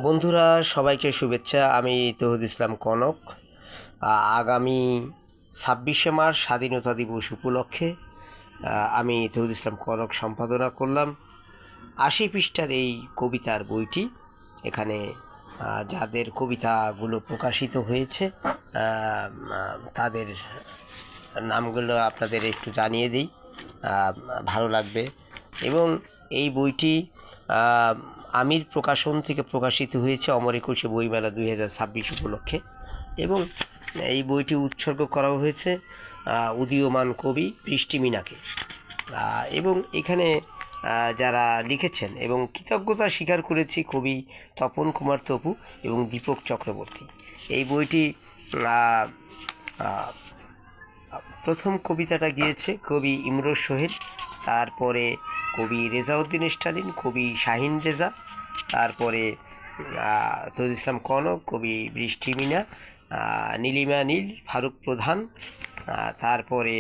বন্ধুরা সবাইকে শুভেচ্ছা। আমি তৌহিদ ইসলাম কনক। আগামী 26শে মার্চ স্বাধীনতা দিবস উপলক্ষে আমি তৌহিদ ইসলাম কনক সম্পাদনা করলাম 80 পৃষ্ঠার এই কবিতার বইটি। এখানে যাদের কবিতাগুলো প্রকাশিত হয়েছে তাদের নামগুলো আপনাদের একটু জানিয়ে দিই, ভালো লাগবে। এবং এই বইটি আমির প্রকাশন থেকে প্রকাশিত হয়েছে অমর একুশে বইমেলা 2026 উপলক্ষে। এবং এই বইটি উৎসর্গ করা হয়েছে উদীয়মান কবি বৃষ্টি মিনাকে। এবং এখানে যারা লিখেছেন এবং কৃতজ্ঞতা স্বীকার করেছি কবি তপন কুমার তপু এবং দীপক চক্রবর্তী। এই বইটি প্রথম কবিতাটা গিয়েছে কবি ইমরোজ সোহেল, তারপরে কবি রেজাউদ্দিন স্টালিন, কবি শাহিন রেজা, তারপরে তৌহিদ ইসলাম কনক, কবি বৃষ্টি মিনা, নীলিমা নীল, ফারুক প্রধান, তারপরে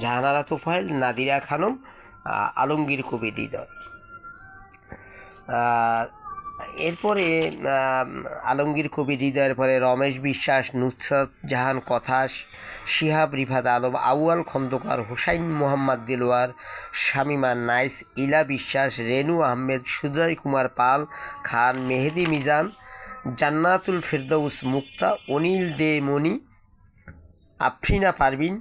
জাহানারা তোফায়েল, নাদিরা খানম, আলমগীর কবি হৃদয়। এরপরে আলমগীর কবি হৃদয়ের পরে রমেশ বিশ্বাস, নুসরত জাহান কথাস, শিহাব রিফাত আলম, আউয়াল খন্দকার, হোসাইন মোহাম্মদ দিলওয়ার, শামিমা নাইস, ইলা বিশ্বাস, রেনু আহমেদ, সুজয় কুমার পাল খান, মেহেদি মিজান, জান্নাতুল ফেরদৌস মুক্তা, অনিল দে মণি, আফরিনা পারভিন,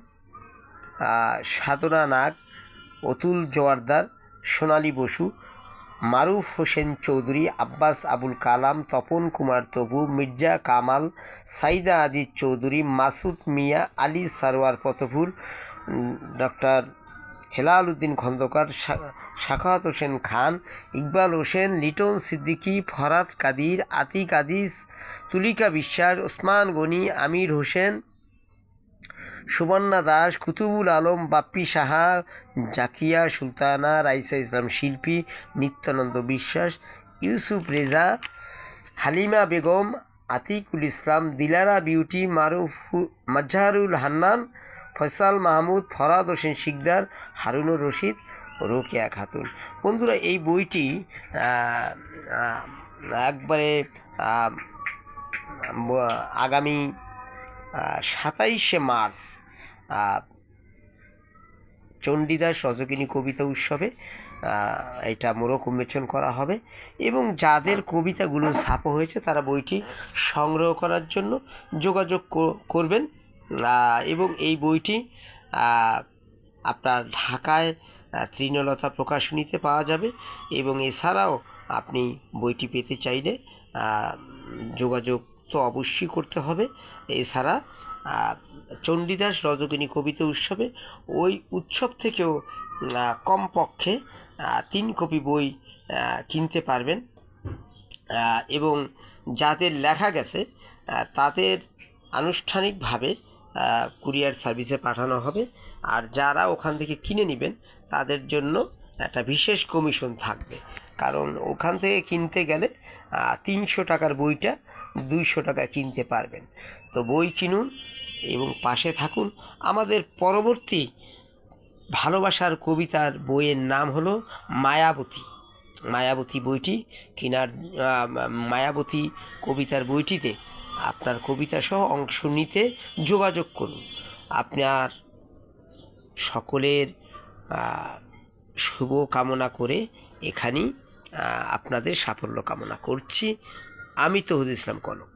সাধনা নাগ, অতুল জোয়ারদার, সোনালী বসু, মারুফ হোসেন চৌধুরী, আব্বাস আবুল কালাম, তপন কুমার তবু, মির্জা কামাল, সাইদা আজিজ চৌধুরী, মাসুদ মিয়া, আলী সারোয়ার পথফুল, ডক্টর হেলাল উদ্দিন খন্দকার, সাখাওয়াত হোসেন খান, ইকবাল হোসেন, লিটন সিদ্দিকী, ফরাদ কাদির, আতিক আজিজ, তুলিকা বিশ্বাস, ওসমান গনি, আমির হোসেন, সুবর্ণা দাস, কুতুবুল আলম, বাপ্পি সাহা, জাকিয়া সুলতানা, রাইসা ইসলাম শিল্পী, নিত্যানন্দ বিশ্বাস, ইউসুফ রেজা, হালিমা বেগম, আতিকুল ইসলাম, দিলারা বিউটি, মাজহারুল হান্নান, ফয়সাল মাহমুদ, ফরাদ হোসেন শিকদার, হারুনুর রশিদ, রোকেয়া খাতুন। বন্ধুরা এই বইটি একবারে আগামী 27শে মার্চ চণ্ডীদাস রজকিনী কবিতা উৎসবে এটা মোড়ক উন্মোচন করা হবে। এবং যাদের কবিতাগুলো ছাপা হয়েছে তারা বইটি সংগ্রহ করার জন্য যোগাযোগ করবেন। এবং এই বইটি আপনার ঢাকায় তৃণলতা প্রকাশনীতে পাওয়া যাবে। এবং এছাড়াও আপনি বইটি পেতে চাইলে যোগাযোগ তো অবশ্যই করতে হবে। এছাড়া চণ্ডীদাস রজকিনী কবিতা উৎসবে ওই উৎসব থেকেও কমপক্ষে 3 কপি বই কিনতে পারবেন। এবং যাদের লেখা গেছে তাদের আনুষ্ঠানিকভাবে কুরিয়ার সার্ভিসে পাঠানো হবে। আর যারা ওখান থেকে কিনে নেবেন তাদের জন্য একটা বিশেষ কমিশন থাকবে, কারণ ওখান থেকে কিনতে গেলে 300 টাকার বইটা 200 টাকা কিনতে পারবেন। তো বই কিনুন এবং পাশে থাকুন। আমাদের পরবর্তী ভালোবাসার কবিতার বইয়ের নাম হলো মায়াবতী। মায়াবতী বইটি কেনার মায়াবতী কবিতার বইটিতে আপনার কবিতা সহ অংশ নিতে যোগাযোগ করুন। আপনার সকলের শুভ কামনা করে এখানেই আপনাদের সাফল্য কামনা করছি। আমি তৌহিদ ইসলাম কনক।